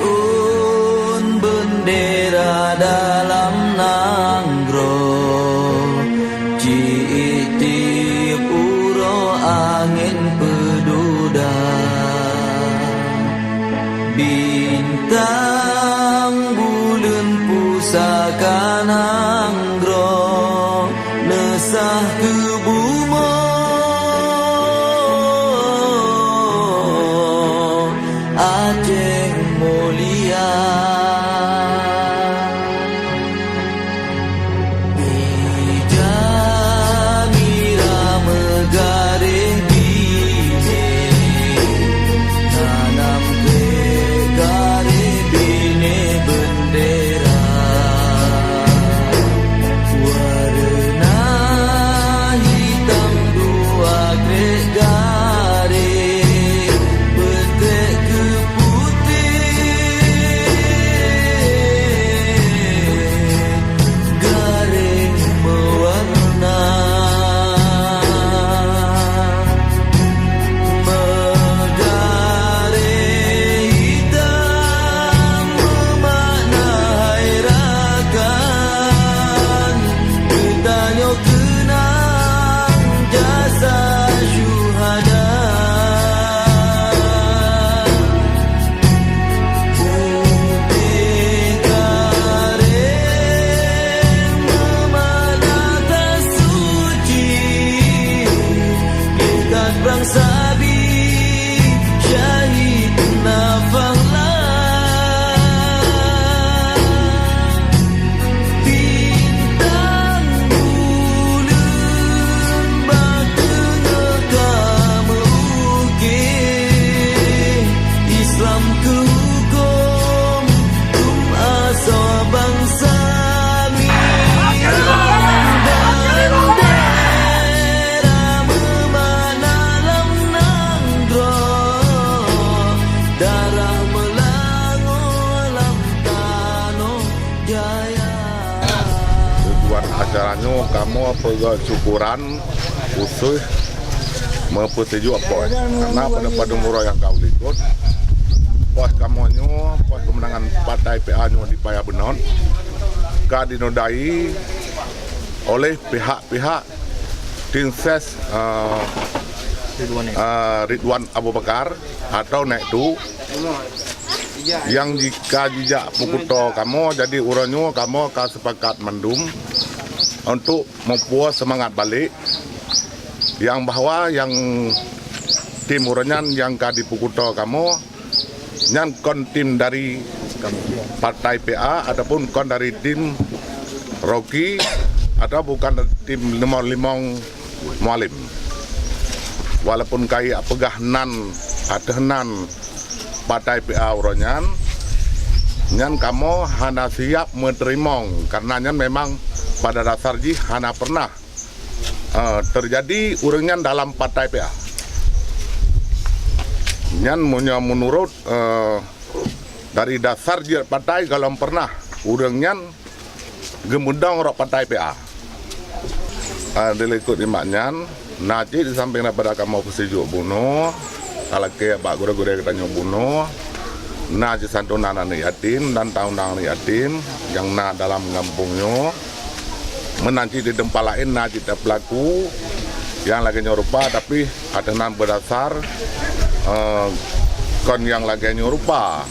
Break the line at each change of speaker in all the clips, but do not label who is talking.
Ciun bendera dalam nanggro, ciitip uro angin peduda, bintang bulan pusaka nanggro, lesah ke bumi Aceh mulia. Bijamira megareh bine, nanam ke gareh bine bendera, warna hitam dua krek gareh, betrek ke garing mewarna, megareh hitam memakna hairakan, ketanyo kenang jasa syuhada. Perang sabi syahid nafahlah, bintang bulan batengah kamu ukir, Islam ke hukum tum asa bangsa
acaranya kamu apa syukuran usuh mempersetuju apa karena pada murah yang kau ikut pas kamunya pas kemenangan partai PA nya di Paya Benon dinodai oleh pihak-pihak tim ses Ridwan Abu Bakar atau Nek Tu yang jika jejak Pukuto kamu jadi urannya kamu akan sepakat mendum untuk membuat semangat balik yang bahwa yang tim uranyan yang di Pukuto kamu yang kon tim dari partai PA ataupun kon dari tim Rocky atau bukan tim limong mualim walaupun kayak pegah nan atau nan partai PA uranyan nyan kamu hana siap menerima karena nyan memang pada dasarnya hana pernah terjadi uranyan dalam partai PA nyan menurut dari dasar partai kalau pernah uranyan gemudang rok partai PA dilekut di maknyan naji di samping daripada kamu persejuk bunuh kalau ke Pak Gura-Gura kita bunuh na santunan anak yatim dan tahun-tahun yatim yang na dalam kampungnya menanti di tempat lain na kita pelaku yang lagi nyorupa tapi ada nan berdasar kon yang lagi nyorupa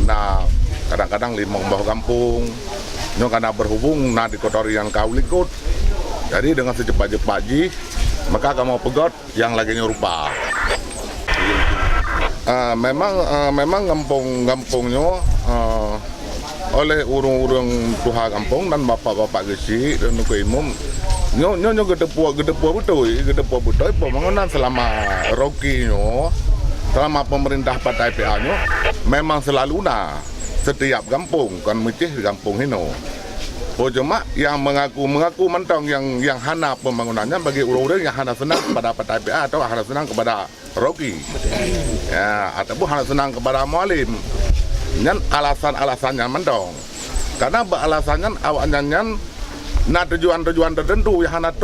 na kadang-kadang limong bawah kampung nyo karena berhubung na dikotori yang kau likut jadi dengan secepat-cepatnya maka kamu pegot yang lagi nyorupa. Memang kampungnya oleh urung-urung tuha kampung dan bapak-bapak gesi dan nuku imum nyo gedepua betul pembangunan selama Rocky nyo selama pemerintah partai PA nyo memang selalu setiap kampung kan mecih di kampung hino. Cuma yang mengaku mentong yang hana pembangunannya bagi urung-urung yang hana senang kepada partai PA atau hana senang kepada Rocky, ya ataupun hana senang kepada mualim. Nyan alasannya mentong, karena alasannya awaknya nyan na tujuan tertentu yang hana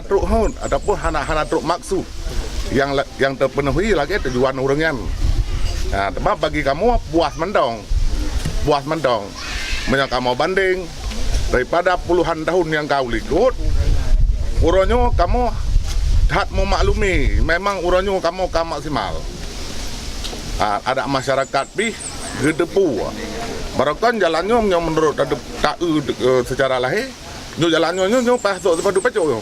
truk hun ataupun hana truk maksud yang terpenuhi lagi tujuan urangnya. Nah, sebab bagi kamu puas mendong. Banyak kamu banding daripada puluhan tahun yang kau ikut, uronyo kamu tak memaklumi, memang uronyo kamu maksimal. Ada masyarakat pi gedepu. Barokan jalannya yang menurut tak secara lahir, jalannya pasok sepadu pacuk.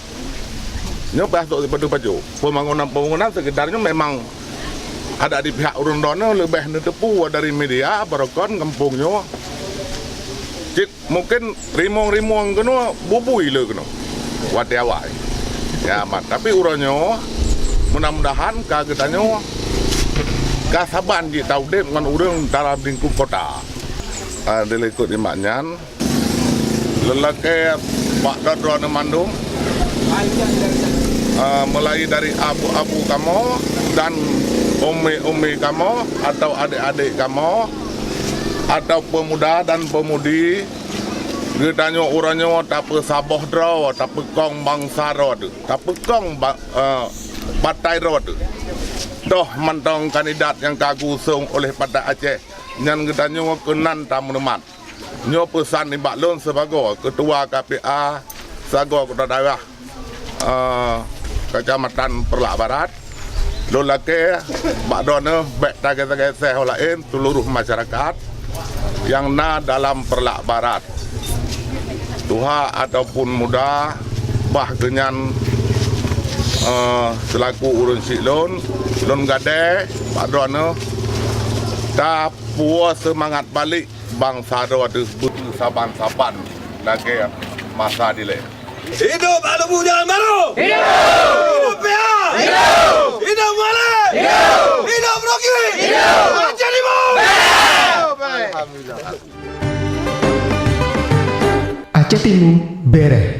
Pasok sepadu pacuk. Pembangunan sekedarnya memang ada di pihak urun dono lebih netepu dari media barokan kampungnya. Cik mungkin rimong kena bubui le kena. Wate awai. Ya mat tapi uranyo mudah-mudahan kagetannya kasaban di tahu deh dengan urang dalam lingkup kota. Dilekut di Maknyan. Lelaki Pak Dodro Mandum mulai dari abu-abu kamu dan umi kamu atau adik-adik kamu atau pemuda dan pemudi getanya uranyo tak saboh draw tak kong bangsa rod tak kong partai rod doh mantong kandidat yang kagusung oleh Partai Aceh yang getanya kenan tamunemat nyo pesan ni baklon sebagai ketua KPA Sago Kota Daerah Kecamatan Perlak Barat lolake bakdone bek tage-tage lain seluruh masyarakat yang dalam Perlak Barat tuha ataupun muda bah kenyan selaku urun silon lon gade bakdone tak puas semangat balik bangsa do disebut saban-saban lagi masa dile.
Hidup Alu Bujan Baru! Hidup PA! Hidup Malek! Hidup Rocky! Aceh Timur!
Aceh Timur beres.